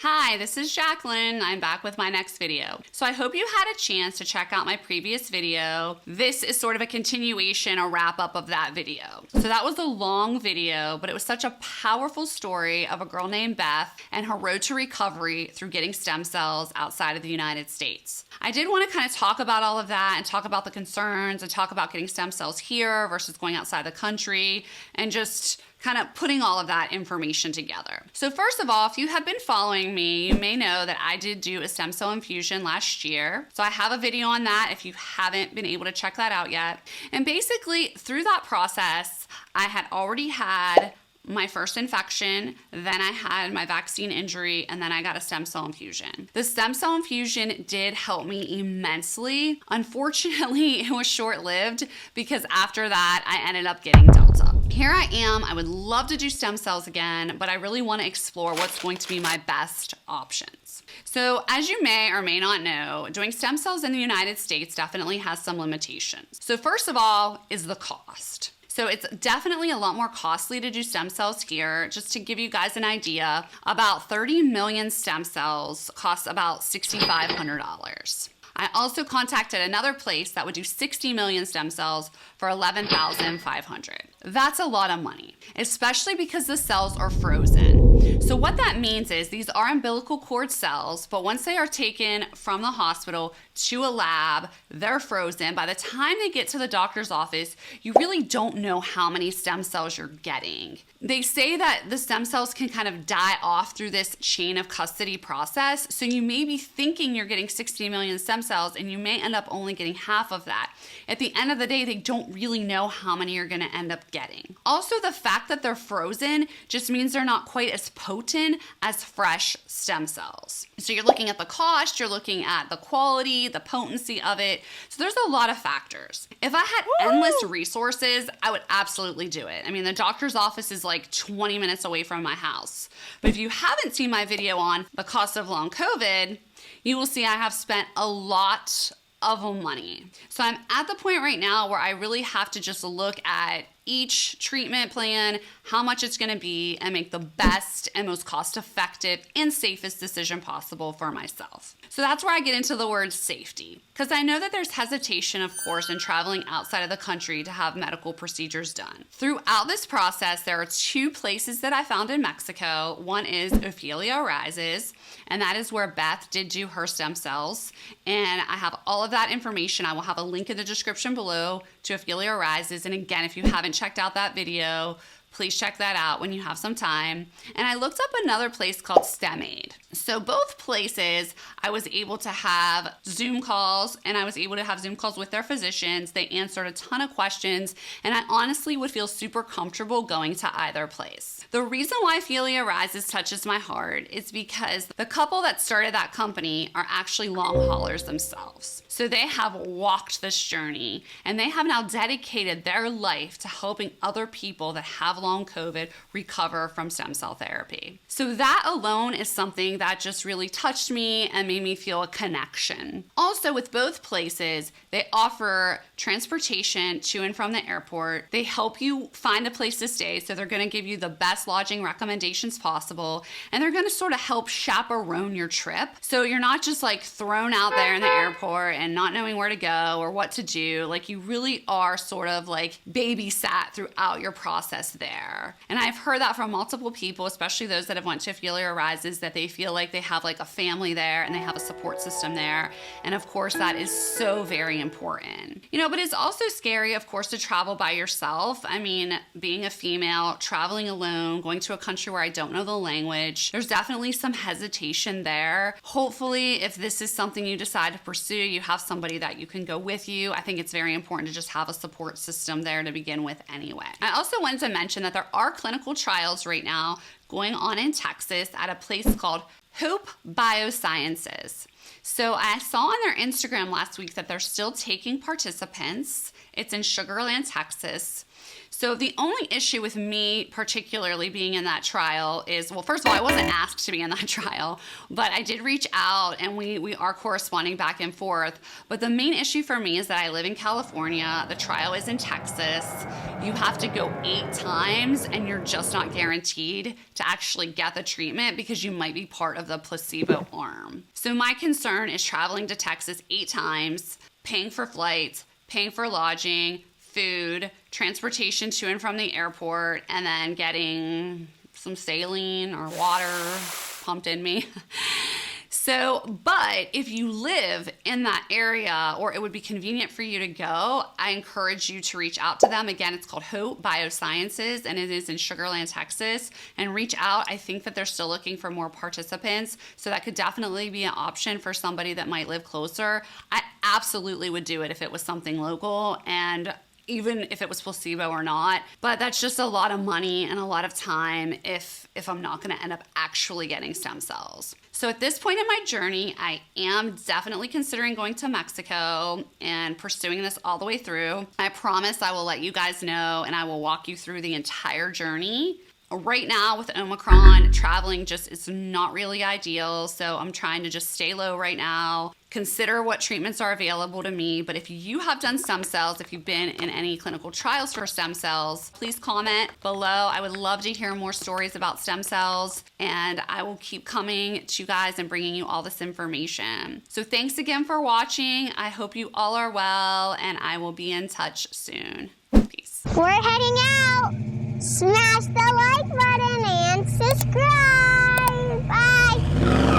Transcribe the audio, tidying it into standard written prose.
Hi, this is Jacqueline. I'm back with my next video. So I hope you had a chance to check out my previous video. This is sort of a continuation, a wrap up of that video. So that was a long video, but it was such a powerful story of a girl named Beth and her road to recovery through getting stem cells outside of the United States. I did want to kind of talk about all of that and talk about the concerns and talk about getting stem cells here versus going outside the country and just kind of putting all of that information together. So first of all, if you have been following me, you may know that I did do a stem cell infusion last year. So I have a video on that if you haven't been able to check that out yet. And basically through that process, I had already had my first infection, then I had my vaccine injury, and then I got a stem cell infusion. The stem cell infusion did help me immensely. Unfortunately, it was short-lived because after that, I ended up getting Delta. Here I am. I would love to do stem cells again, but I really want to explore what's going to be my best options. So as you may or may not know, doing stem cells in the United States definitely has some limitations. So first of all is the cost. So it's definitely a lot more costly to do stem cells here. Just to give you guys an idea, about 30 million stem cells cost about $6,500. I also contacted another place that would do 60 million stem cells for $11,500. That's a lot of money, especially because the cells are frozen. So what that means is these are umbilical cord cells, but once they are taken from the hospital to a lab, they're frozen. By the time they get to the doctor's office, you really don't know how many stem cells you're getting. They say that the stem cells can kind of die off through this chain of custody process. So you may be thinking you're getting 60 million stem cells and you may end up only getting half of that. At the end of the day, they don't really know how many you're going to end up getting. Also, the fact that they're frozen just means they're not quite as potent as fresh stem cells. So you're looking at the cost, you're looking at the quality, the potency of it. So there's a lot of factors. If I had endless resources, I would absolutely do it. I mean, the doctor's office is like 20 minutes away from my house. But if you haven't seen my video on the cost of long COVID, you will see I have spent a lot of money. So I'm at the point right now where I really have to just look at each treatment plan, how much it's going to be, and make the best and most cost-effective and safest decision possible for myself. So that's where I get into the word safety, because I know that there's hesitation, of course, in traveling outside of the country to have medical procedures done. Throughout this process, there are two places that I found in Mexico. One is Ophelia Rises, and that is where Beth did do her stem cells. And I have all of that information. I will have a link in the description below to Ophelia Rises. And again, if you haven't checked out that video, please check that out when you have some time. And I looked up another place called StemAid. So both places, I was able to have Zoom calls, and I was able to have Zoom calls with their physicians. They answered a ton of questions, and I honestly would feel super comfortable going to either place. The reason why Ophelia Rises touches my heart is because the couple that started that company are actually long haulers themselves. So they have walked this journey, and they have now dedicated their life to helping other people that have long COVID recover from stem cell therapy. So that alone is something that just really touched me and made me feel a connection. Also, with both places, they offer transportation to and from the airport. They help you find a place to stay, so they're going to give you the best lodging recommendations possible, and they're going to sort of help chaperone your trip. So you're not just like thrown out there in the airport and not knowing where to go or what to do. Like, you really are sort of like babysat throughout your process there. And I've heard that from multiple people, especially those that have went to Ophelia Rises, that they feel like they have like a family there and they have a support system there. And of course, that is so very important. You know, but it's also scary, of course, to travel by yourself. I mean, being a female, traveling alone, going to a country where I don't know the language, there's definitely some hesitation there. Hopefully, if this is something you decide to pursue, you have somebody that you can go with you. I think it's very important to just have a support system there to begin with anyway. I also wanted to mention that there are clinical trials right now going on in Texas at a place called Hope Biosciences. So I saw on their Instagram last week that they're still taking participants. It's in Sugar Land, Texas. So the only issue with me particularly being in that trial is, well, first of all, I wasn't asked to be in that trial, but I did reach out and we are corresponding back and forth. But the main issue for me is that I live in California. The trial is in Texas. You have to go 8 times and you're just not guaranteed to actually get the treatment because you might be part of the placebo arm. So my concern is traveling to Texas 8 times, paying for flights, paying for lodging, food, transportation to and from the airport, and then getting some saline or water pumped in me. But if you live in that area or it would be convenient for you to go, I encourage you to reach out to them. Again, it's called Hope Biosciences and it is in Sugar Land, Texas. And reach out. I think that they're still looking for more participants. So that could definitely be an option for somebody that might live closer. I absolutely would do it if it was something local and even if it was placebo or not, but that's just a lot of money and a lot of time if I'm not gonna end up actually getting stem cells. So at this point in my journey, I am definitely considering going to Mexico and pursuing this all the way through. I promise I will let you guys know and I will walk you through the entire journey. Right now with Omicron, traveling just is not really ideal, so I'm trying to just stay low right now, consider what treatments are available to me. But if you have done stem cells, if you've been in any clinical trials for stem cells, please comment below. I would love to hear more stories about stem cells, and I will keep coming to you guys and bringing you all this information. So thanks again for watching. I hope you all are well, and I will be in touch soon. Peace. We're heading out. Smash the like button and subscribe. Bye.